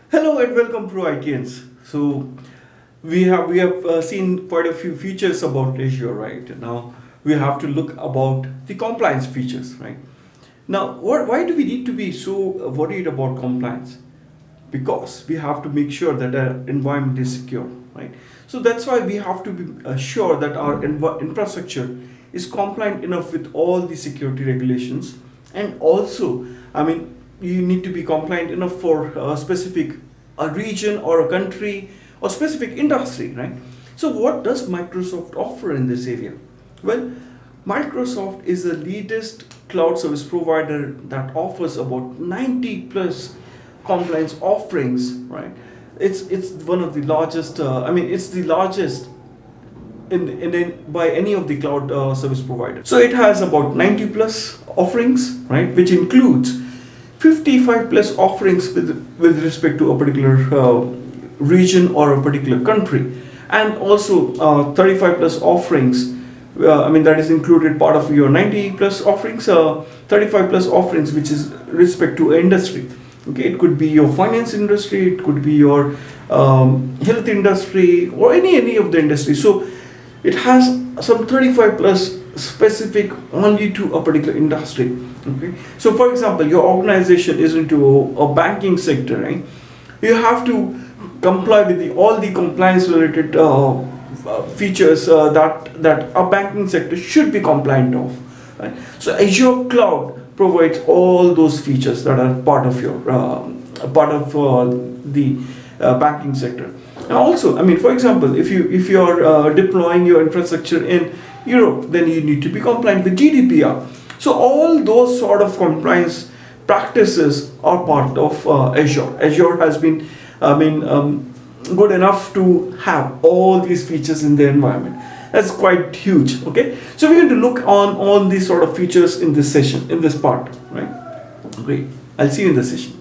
Hello and welcome, ProITians. So we have seen quite a few features about Azure, right? Now we have to look about the compliance features, right? Now, why do we need to be so worried about compliance? Because we have to make sure that our environment is secure, right? So that's why we have to be sure that our infrastructure is compliant enough with all the security regulations, and also, I mean, you need to be compliant enough for a specific a region or a country or specific industry, right? So what does Microsoft offer in this area? Well, Microsoft is the latest cloud service provider that offers about 90 plus compliance offerings, right? It's one of the largest. It's the largest in by any of the cloud service providers. So it has about 90 plus offerings, right, which includes 55 plus offerings with respect to a particular region or a particular country, and also 35 plus offerings. That is included part of your 90 plus offerings, 35 plus offerings, which is respect to industry. Okay, it could be your finance industry, it could be your health industry, or any of the industry. So it has some 35 plus specific only to a particular industry. Okay, so for example, your organization is into a banking sector, right? You have to comply with all the compliance related features that a banking sector should be compliant of, right? So Azure cloud provides all those features that are part of the banking sector. Now also, I mean, for example, if you are deploying your infrastructure in Europe, then you need to be compliant with GDPR. So all those sort of compliance practices are part of Azure. Azure has been, I mean, good enough to have all these features in the environment. That's quite huge. Okay, so we're going to look on all these sort of features in this session, in this part, right? Great. I'll see you in the session.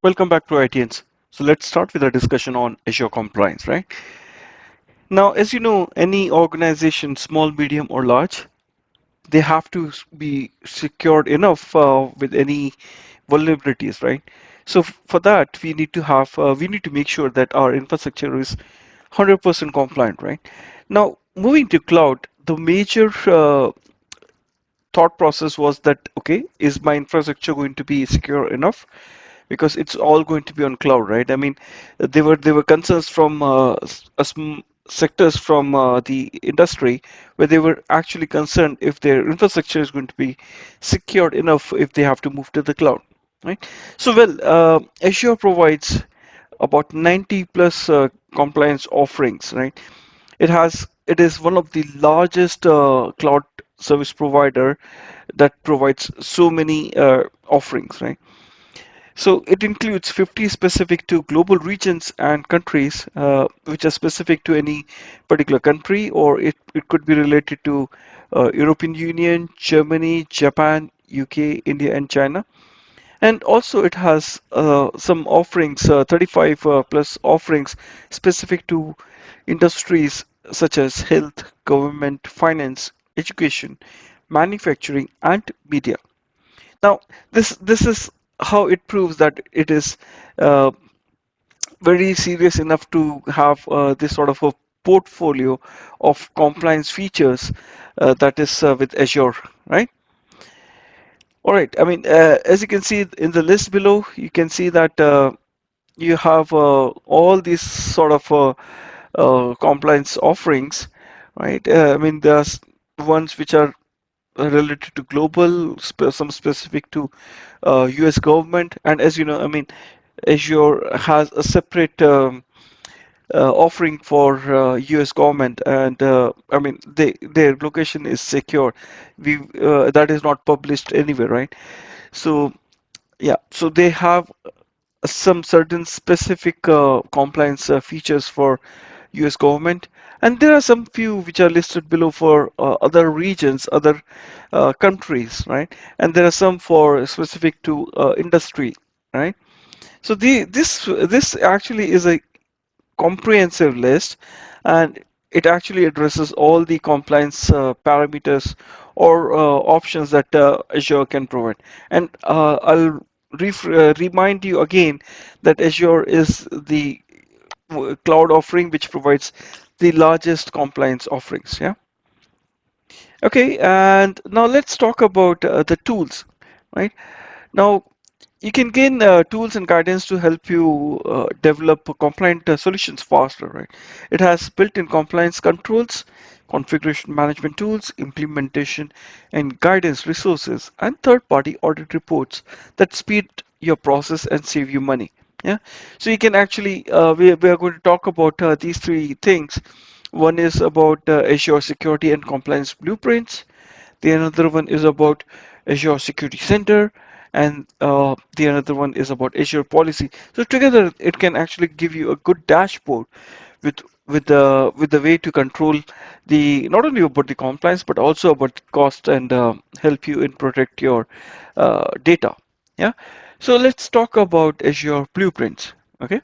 Welcome back to ITNs. So let's start with a discussion on Azure compliance, right? Now, as you know, any organization, small, medium, or large, they have to be secured enough with any vulnerabilities, right? So for that, we need to make sure that our infrastructure is 100% compliant, right? Now, moving to cloud, the major thought process was that okay, is my infrastructure going to be secure enough? Because it's all going to be on cloud, right? I mean, there were concerns from sectors from the industry where they were actually concerned if their infrastructure is going to be secured enough if they have to move to the cloud, right? So Azure provides about 90 plus compliance offerings, right? It is one of the largest cloud service provider that provides so many offerings, right? So it includes 50 specific to global regions and countries, which are specific to any particular country, or it could be related to European Union, Germany, Japan, UK, India, and China. And also it has some offerings, 35 plus offerings specific to industries such as health, government, finance, education, manufacturing, and media. Now, this is how it proves that it is uh, very serious enough to have this sort of a portfolio of compliance features that is with Azure, right? All right. I mean, as you can see in the list below, you can see that you have all these sort of compliance offerings, right? I mean, there's ones which are related to global, some specific to US government. And as you know, I mean, Azure has a separate offering for US government, and their location is secure. We That is not published anywhere, right? So yeah, so they have some certain specific compliance features for US government, and there are some few which are listed below for other regions, other countries, right? And there are some for specific to industry, right? So this actually is a comprehensive list, and it actually addresses all the compliance parameters or options that Azure can provide. And I'll remind you again that Azure is the cloud offering which provides the largest compliance offerings. Yeah. Okay, and now let's talk about the tools, right? Now, you can gain tools and guidance to help you develop compliant solutions faster, right? It has built-in compliance controls, configuration management tools, implementation and guidance resources, and third-party audit reports that speed your process and save you money. Yeah, so you can actually we are going to talk about these three things. One is about Azure security and compliance blueprints. The another one is about Azure Security Center, and the another one is about Azure Policy. So together, it can actually give you a good dashboard with with the way to control the not only about the compliance but also about the cost and help you in protect your data. Yeah. So let's talk about Azure Blueprints. Okay.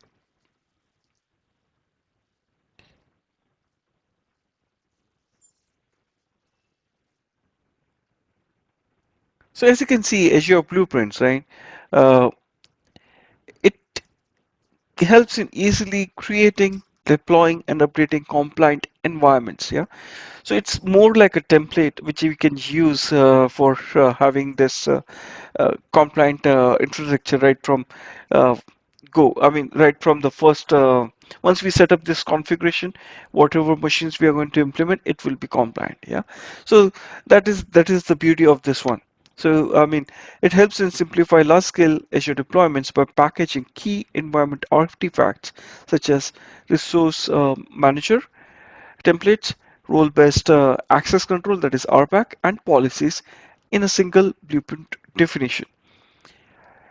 So as you can see, Azure Blueprints, right? Uh, it helps in easily creating, deploying, and updating compliant environments. Yeah, so it's more like a template which you can use for having this compliant infrastructure right from uh, go. I mean, right from the first. Once we set up this configuration, whatever machines we are going to implement, it will be compliant. Yeah, so that is the beauty of this one. So I mean, it helps in simplify large-scale Azure deployments by packaging key environment artifacts such as resource manager templates, role-based access control, that is RBAC, and policies in a single blueprint definition.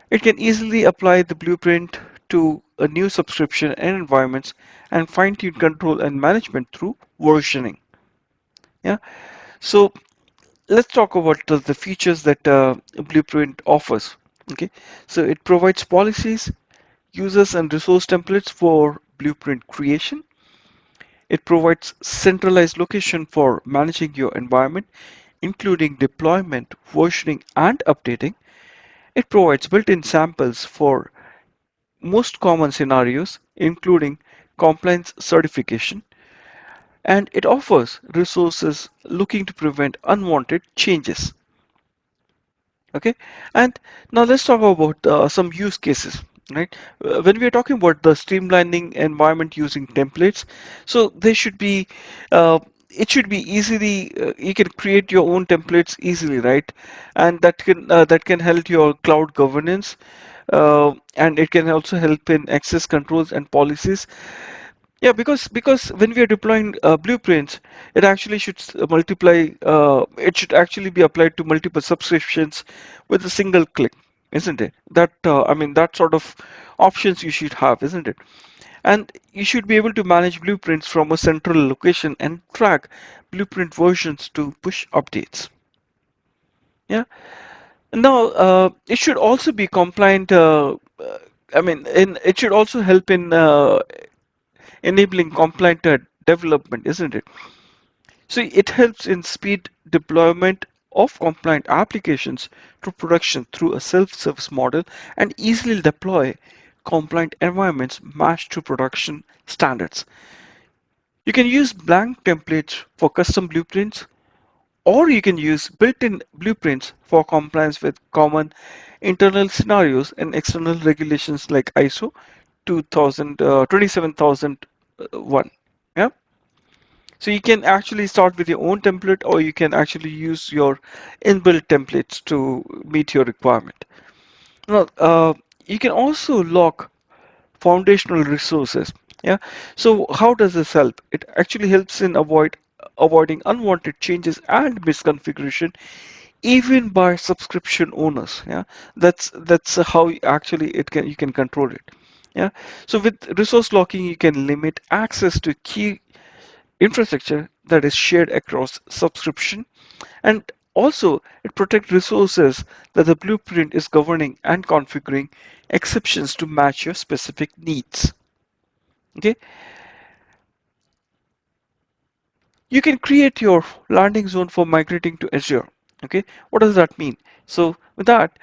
It can easily apply the blueprint to a new subscription and environments and fine-tune control and management through versioning. Yeah. So let's talk about the features that Blueprint offers. Okay. So it provides policies, users, and resource templates for Blueprint creation. It provides centralized location for managing your environment, including deployment, versioning, and updating. It provides built-in samples for most common scenarios, including compliance certification, and it offers resources looking to prevent unwanted changes. Okay, and now let's talk about some use cases. Right, when we are talking about the streamlining environment using templates, so they should be, it should be easily, you can create your own templates easily, right? And that can help your cloud governance, and it can also help in access controls and policies. Yeah, because when we are deploying blueprints, it actually should multiply. It should actually be applied to multiple subscriptions with a single click, isn't it? That I mean, that sort of options you should have, isn't it? And you should be able to manage blueprints from a central location and track blueprint versions to push updates. Yeah. Now, it should also be compliant. I mean, it should also help in enabling compliant development, isn't it? So it helps in speed deployment of compliant applications to production through a self-service model and easily deploy compliant environments matched to production standards. You can use blank templates for custom blueprints, or you can use built-in blueprints for compliance with common internal scenarios and external regulations like ISO 2000, 27001. Yeah. So you can actually start with your own template, or you can actually use your inbuilt templates to meet your requirement. Now, you can also lock foundational resources. Yeah. So how does this help? It actually helps in avoiding unwanted changes and misconfiguration, even by subscription owners. Yeah. That's how actually it can you can control it. Yeah. So with resource locking, you can limit access to key infrastructure that is shared across subscription, and also it protects resources that the blueprint is governing and configuring exceptions to match your specific needs. Okay, you can create your landing zone for migrating to Azure. Okay, what does that mean? So with that,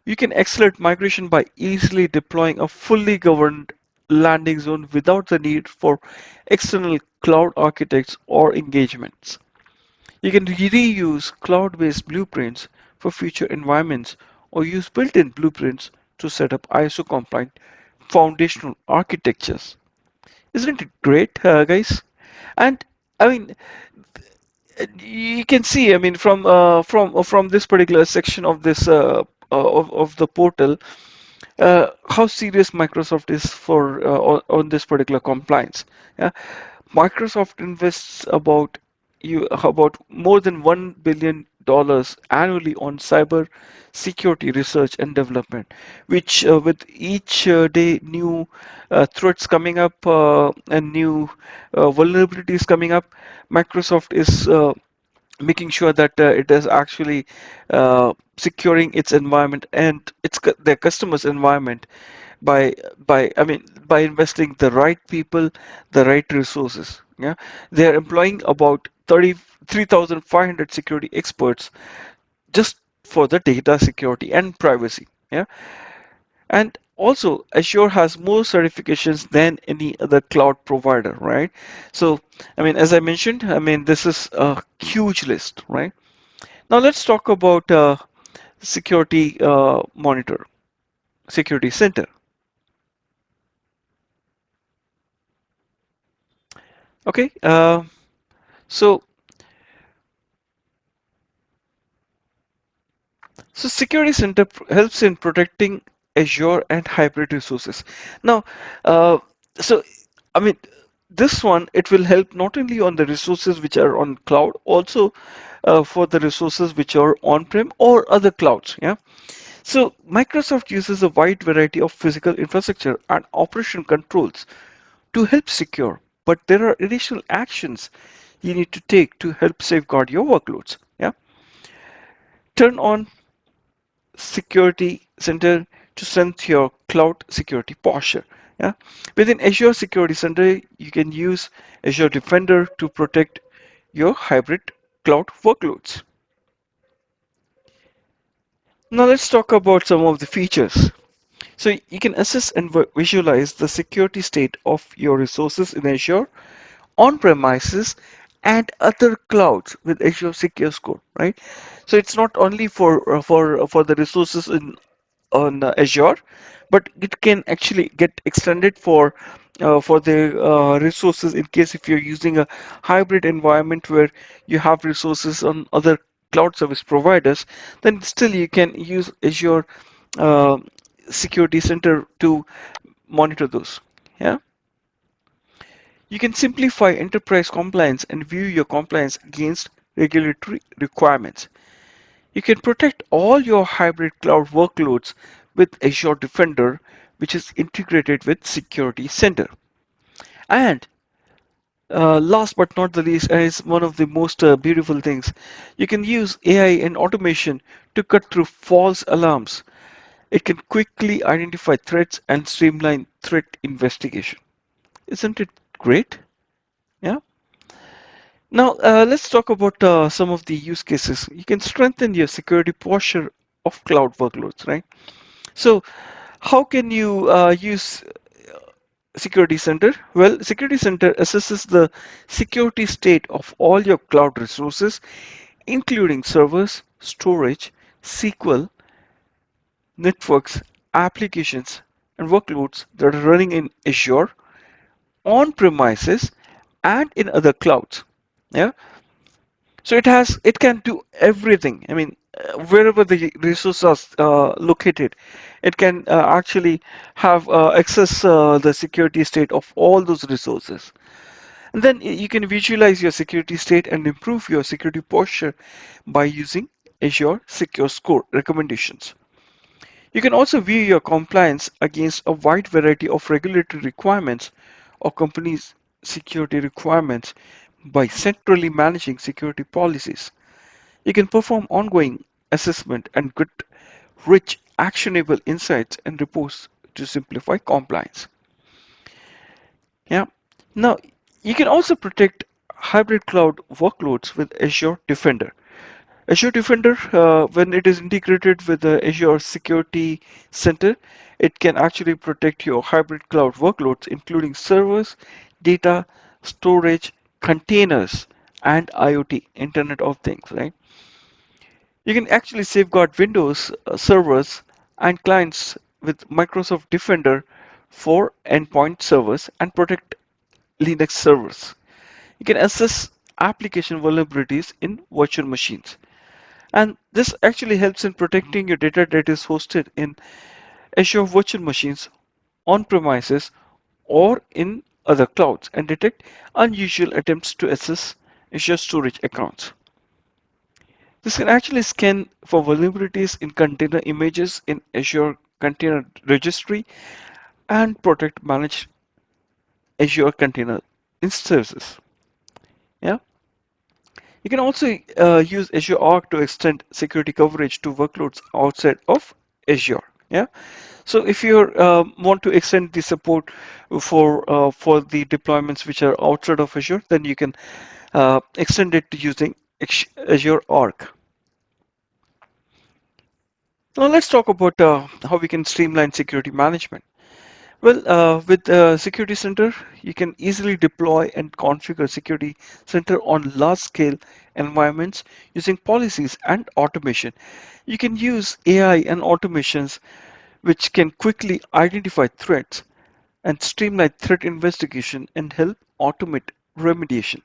you can accelerate migration by easily deploying a fully governed landing zone without the need for external cloud architects or engagements. You can reuse cloud-based blueprints for future environments or use built-in blueprints to set up ISO-compliant foundational architectures. Isn't it great, guys? And I mean, you can see, I mean, from this particular section of this of the portal, how serious Microsoft is for on this particular compliance. Yeah, Microsoft invests about more than $1 billion annually on cyber security research and development, which with each day new threats coming up and new vulnerabilities coming up, Microsoft is making sure that it is actually securing its environment and their customers' environment by I mean by investing the right people, the right resources. Yeah, they are employing about 33,500 security experts just for the data security and privacy. Yeah, and also Azure has more certifications than any other cloud provider, right? So, I mean, as I mentioned, I mean, this is a huge list, right? Now let's talk about security monitor, security center. Okay, so security center helps in protecting Azure and hybrid resources. Now, uh, so I mean, this one it will help not only on the resources which are on cloud, also for the resources which are on-prem or other clouds. Yeah. So Microsoft uses a wide variety of physical infrastructure and operation controls to help secure, but there are additional actions you need to take to help safeguard your workloads. Yeah. Turn on Security Center to strengthen your cloud security posture. Yeah. Within Azure Security Center, you can use Azure Defender to protect your hybrid cloud workloads. Now let's talk about some of the features. So you can assess and visualize the security state of your resources in Azure, on-premises, and other clouds with Azure Secure Score, right? So it's not only for the resources in on Azure, but it can actually get extended for the resources in case if you're using a hybrid environment where you have resources on other cloud service providers, then still you can use Azure uh, Security Center to monitor those. Yeah, you can simplify enterprise compliance and view your compliance against regulatory requirements. You can protect all your hybrid cloud workloads with Azure Defender, which is integrated with Security Center. And last but not the least, and it's one of the most beautiful things, you can use AI and automation to cut through false alarms. It can quickly identify threats and streamline threat investigation. Isn't it great? Yeah. Now, let's talk about some of the use cases. You can strengthen your security posture of cloud workloads, right? So, how can you use Security Center? Well, Security Center assesses the security state of all your cloud resources, including servers, storage, SQL, networks, applications, and workloads that are running in Azure, on premises, and in other clouds. Yeah. So it can do everything. I mean, wherever the resources are located, it can actually have access the security state of all those resources. And then you can visualize your security state and improve your security posture by using Azure Secure Score recommendations. You can also view your compliance against a wide variety of regulatory requirements or companies' security requirements by centrally managing security policies. You can perform ongoing assessment and get rich, actionable insights and reports to simplify compliance. Yeah. Now, you can also protect hybrid cloud workloads with Azure Defender. Azure Defender, when it is integrated with the Azure Security Center, it can actually protect your hybrid cloud workloads, including servers, data, storage, containers, and IoT, Internet of Things, right? You can actually safeguard Windows servers and clients with Microsoft Defender for endpoint servers and protect Linux servers. You can assess application vulnerabilities in virtual machines. And this actually helps in protecting your data that is hosted in Azure virtual machines, on premises, or in other clouds and detect unusual attempts to access Azure storage accounts. This can actually scan for vulnerabilities in container images in Azure Container Registry and protect managed Azure container instances. Yeah. You can also use Azure Arc to extend security coverage to workloads outside of Azure. Yeah. So if you want to extend the support for the deployments which are outside of Azure, then you can extend it using Azure Arc. Now let's talk about how we can streamline security management. Well, with Security Center, you can easily deploy and configure Security Center on large-scale environments using policies and automation. You can use AI and automations which can quickly identify threats and streamline threat investigation and help automate remediation.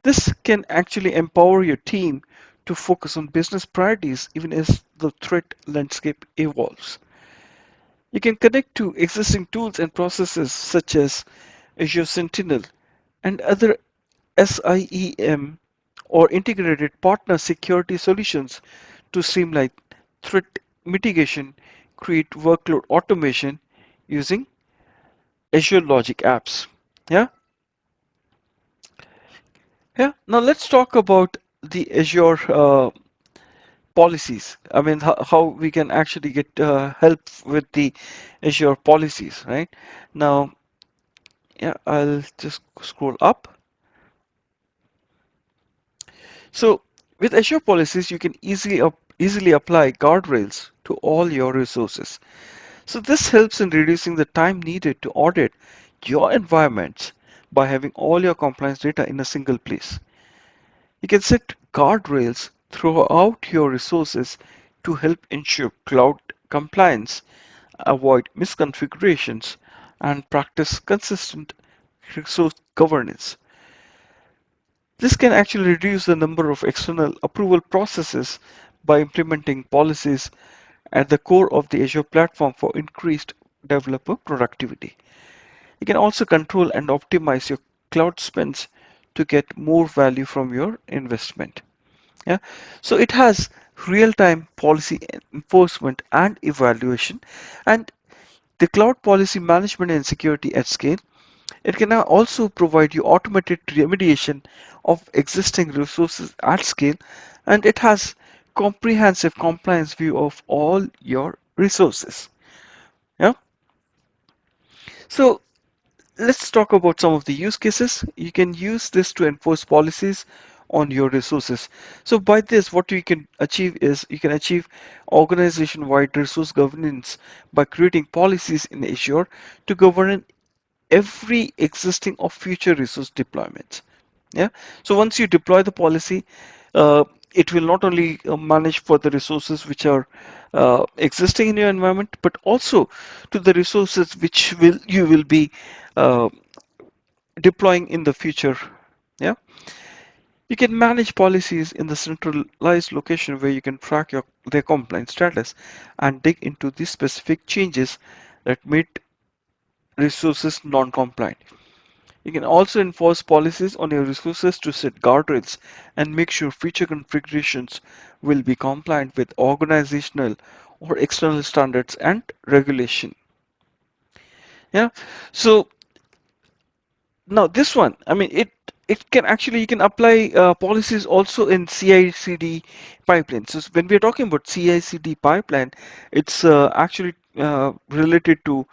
This can actually empower your team to focus on business priorities even as the threat landscape evolves. You can connect to existing tools and processes such as Azure Sentinel and other SIEM or integrated partner security solutions to streamline threat mitigation, create workload automation using Azure Logic apps. Yeah, yeah. Now let's talk about the Azure policies. I mean, how we can actually get help with the Azure policies, right? Now, yeah, I'll just scroll up. So with Azure policies, you can easily apply guardrails to all your resources. So this helps in reducing the time needed to audit your environments by having all your compliance data in a single place. You can set guardrails throughout your resources to help ensure cloud compliance, avoid misconfigurations, and practice consistent resource governance. This can actually reduce the number of external approval processes by implementing policies at the core of the Azure platform for increased developer productivity. You can also control and optimize your cloud spends to get more value from your investment. Yeah. So it has real-time policy enforcement and evaluation, and the cloud policy management and security at scale. It can now also provide you automated remediation of existing resources at scale, and it has comprehensive compliance view of all your resources. Yeah. So let's talk about some of the use cases. You can use this to enforce policies on your resources. So by this, what you can achieve is you can achieve organization-wide resource governance by creating policies in Azure to govern every existing or future resource deployments. Yeah. So once you deploy the policy, uh, it will not only manage for the resources which are existing in your environment, but also to the resources which will you will be uh, deploying in the future. Yeah. You can manage policies in the centralized location where you can track their compliance status and dig into the specific changes that made resources non-compliant. You can also enforce policies on your resources to set guardrails and make sure future configurations will be compliant with organizational or external standards and regulation. Yeah. So now this one, I mean, it can actually you can apply policies also in CI/CD pipeline. So when we are talking about CI/CD pipeline, it's actually related to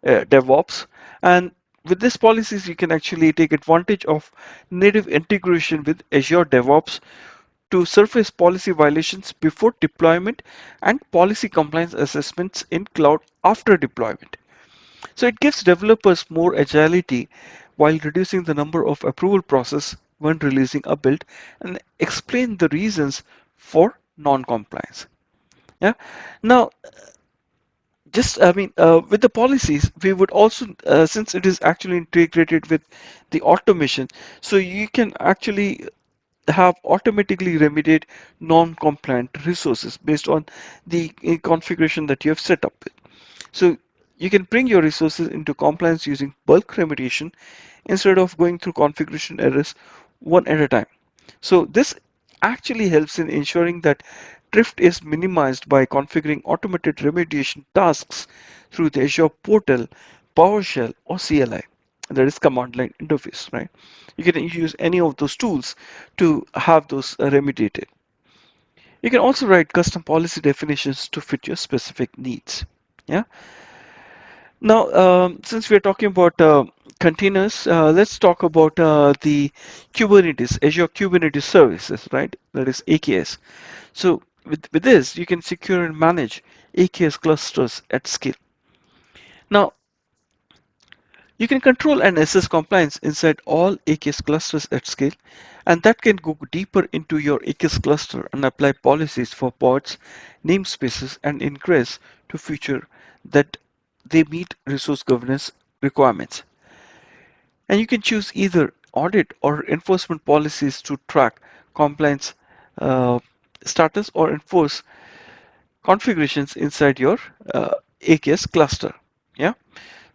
DevOps, and with these policies you can actually take advantage of native integration with Azure DevOps to surface policy violations before deployment and policy compliance assessments in cloud after deployment. So it gives developers more agility while reducing the number of approval process when releasing a build and explain the reasons for non-compliance. Yeah. Now, just I mean, with the policies, we would also since it is actually integrated with the automation, so you can actually have automatically remediate non-compliant resources based on the configuration that you have set up with. So you can bring your resources into compliance using bulk remediation instead of going through configuration errors one at a time. So this actually helps in ensuring that drift is minimized by configuring automated remediation tasks through the Azure portal, PowerShell, or CLI. That is command line interface, right? You can use any of those tools to have those remediated. You can also write custom policy definitions to fit your specific needs. Yeah. Now, since we're talking about containers, let's talk about the Kubernetes, Azure Kubernetes Services, right? That is AKS. So with this, you can secure and manage AKS clusters at scale. Now, you can control and assess compliance inside all AKS clusters at scale, and that can go deeper into your AKS cluster and apply policies for pods, namespaces, and ingress to feature that they meet resource governance requirements. And you can choose either audit or enforcement policies to track compliance uh, status or enforce configurations inside your AKS cluster. Yeah.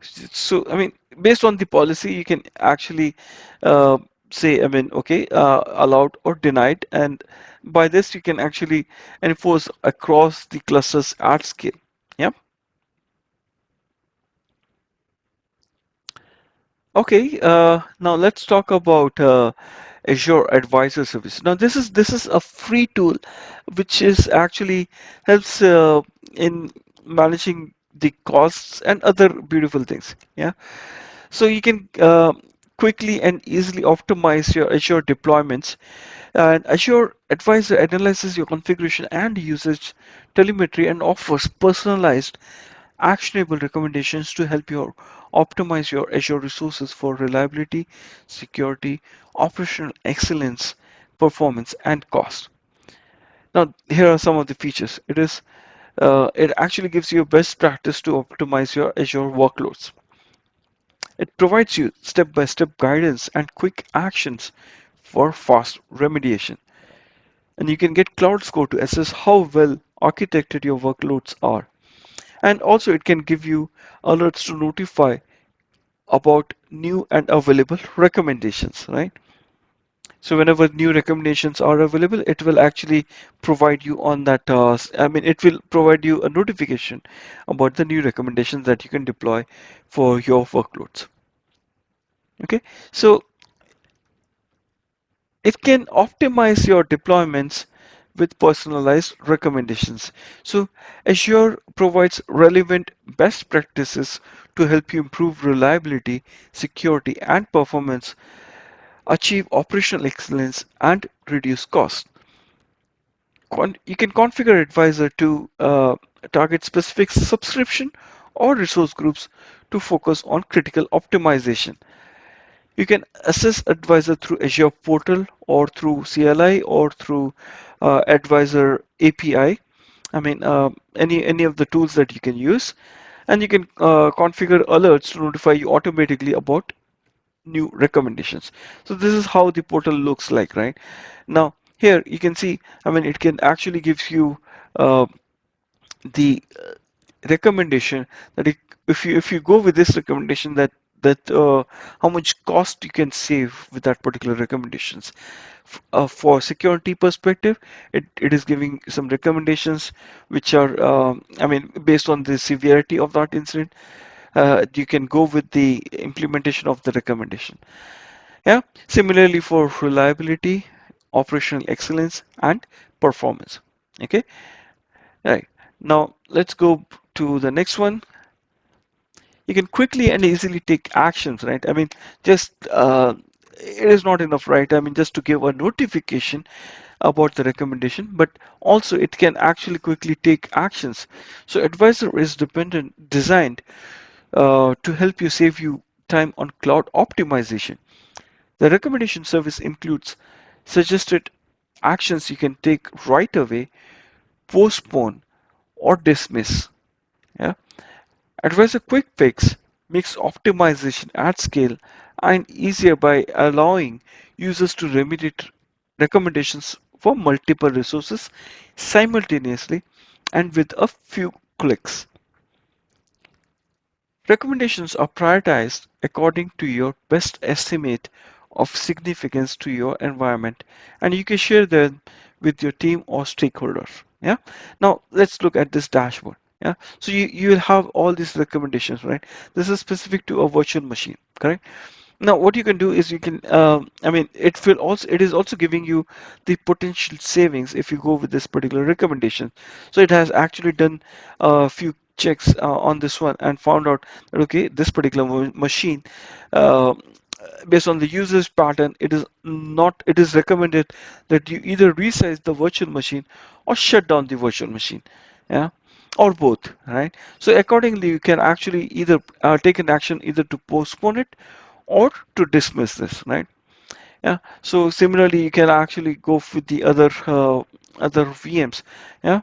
So, I mean, based on the policy, you can actually uh, say, I mean, okay, allowed or denied. And by this, you can actually enforce across the clusters at scale. Yeah. Okay. Now let's talk about Azure Advisor Service. Now this is a free tool, which is actually helps in managing the costs and other beautiful things. Yeah. So you can quickly and easily optimize your Azure deployments. And Azure Advisor analyzes your configuration and usage telemetry and offers personalized, actionable recommendations to help you optimize your Azure resources for reliability, security, operational excellence, performance, and cost. Now, here are some of the features. It actually gives you best practice to optimize your Azure workloads. It provides you step-by-step guidance and quick actions for fast remediation. And you can get Cloud Score to assess how well architected your workloads are. And also it can give you alerts to notify about new and available recommendations, right? So whenever new recommendations are available, it will actually provide you on that. I mean, it will provide you a notification about the new recommendations that you can deploy for your workloads. Okay, so it can optimize your deployments with personalized recommendations. So Azure provides relevant best practices to help you improve reliability, security, and performance, achieve operational excellence, and reduce costs. You can configure Advisor to target specific subscription or resource groups to focus on critical optimization. You can assess Advisor through Azure Portal or through CLI or through Advisor API. I mean, any of the tools that you can use, and you can configure alerts to notify you automatically about new recommendations. So this is how the portal looks like, right? Now here you can see, I mean, it can actually gives you uh, the recommendation that if you go with this recommendation that how much cost you can save with that particular recommendations. For security perspective, it is giving some recommendations which are, I mean, based on the severity of that incident, you can go with the implementation of the recommendation. Yeah. Similarly for reliability, operational excellence, and performance. Okay. Right. Now let's go to the next one. You can quickly and easily take actions, right? I mean, just it is not enough, right? I mean, just to give a notification about the recommendation, but also it can actually quickly take actions. So advisor is designed to help you save you time on cloud optimization. The recommendation service includes suggested actions you can take right away, postpone, or dismiss. Yeah. Advisor Quick Fix makes optimization at scale and easier by allowing users to remediate recommendations for multiple resources simultaneously and with a few clicks. Recommendations are prioritized according to your best estimate of significance to your environment, and you can share them with your team or stakeholders. Yeah. Now let's look at this dashboard. Yeah. So you will have all these recommendations, right? This is specific to a virtual machine, correct? Now, what you can do is you can, I mean, it is also giving you the potential savings if you go with this particular recommendation. So it has actually done a few checks on this one and found out that, okay, this particular machine, uh, based on the user's pattern, it is recommended that you either resize the virtual machine or shut down the virtual machine. Yeah. Or both, right? So accordingly, you can actually either take an action either to postpone it or to dismiss this, right? Yeah. So similarly, you can actually go with the other VMs. Yeah.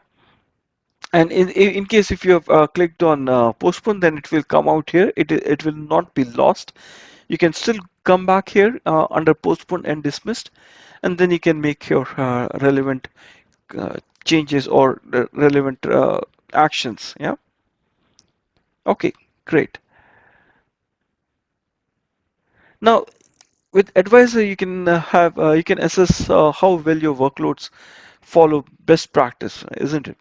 And in case if you have clicked on postpone, then it will come out here. It will not be lost. You can still come back here under postpone and dismissed, and then you can make your relevant changes or relevant actions. Yeah. Okay. Great. Now with advisor, you can you can assess how well your workloads follow best practice, isn't it?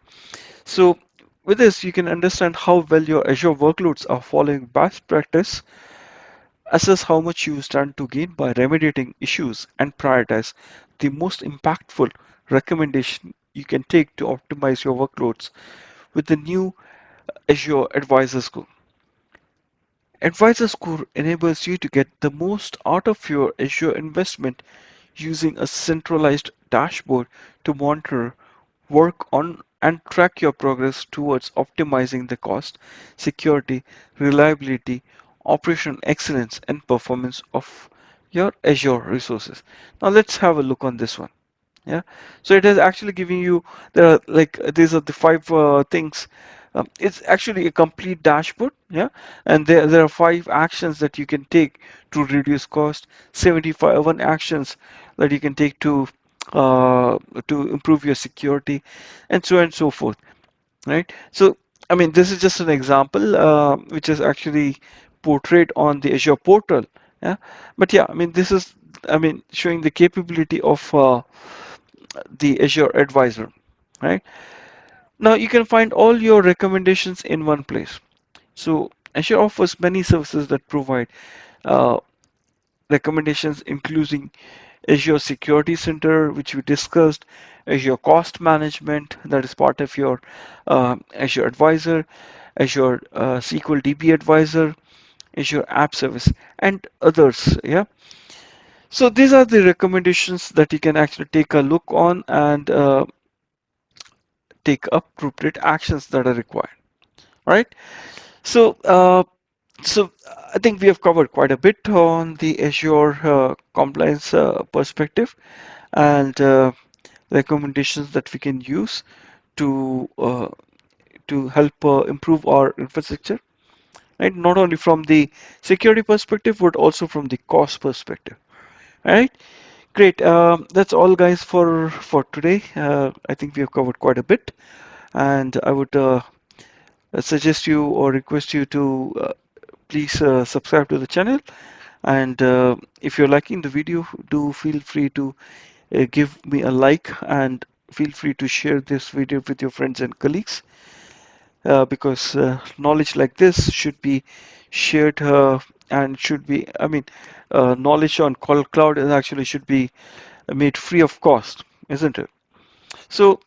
So with this, you can understand how well your Azure workloads are following best practice, assess how much you stand to gain by remediating issues, and prioritize the most impactful recommendation you can take to optimize your workloads with the new Azure Advisor Score. Advisor Score enables you to get the most out of your Azure investment using a centralized dashboard to monitor, work on, and track your progress towards optimizing the cost, security, reliability, operational excellence, and performance of your Azure resources. Now let's have a look on this one. Yeah. So it is actually giving you these are the five things. It's actually a complete dashboard. Yeah. And there are five actions that you can take to reduce cost, 75 one actions that you can take uh, to improve your security, and so on and so forth. Right. So I mean, this is just an example which is actually portrayed on the Azure portal. Yeah. But yeah, I mean, this is, I mean, showing the capability of the Azure Advisor, right? Now you can find all your recommendations in one place. So Azure offers many services that provide uh, recommendations, including Azure Security Center, which we discussed, Azure Cost Management, that is part of your Azure Advisor, Azure SQL DB Advisor, Azure App Service, and others. Yeah. So these are the recommendations that you can actually take a look on and take appropriate actions that are required. Right. So, I think we have covered quite a bit on the Azure compliance perspective and recommendations that we can use to uh, to help improve our infrastructure. Right. Not only from the security perspective, but also from the cost perspective. Right. Great. That's all, guys, for today. I think we have covered quite a bit, and I would suggest you or request you to please subscribe to the channel, and if you're liking the video, do feel free to give me a like and feel free to share this video with your friends and colleagues because knowledge like this should be shared and should be, I mean, knowledge on cloud is actually should be made free of cost, isn't it? So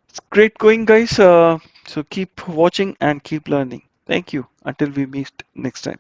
it's great going, guys. So keep watching and keep learning. Thank you. Until we meet next time.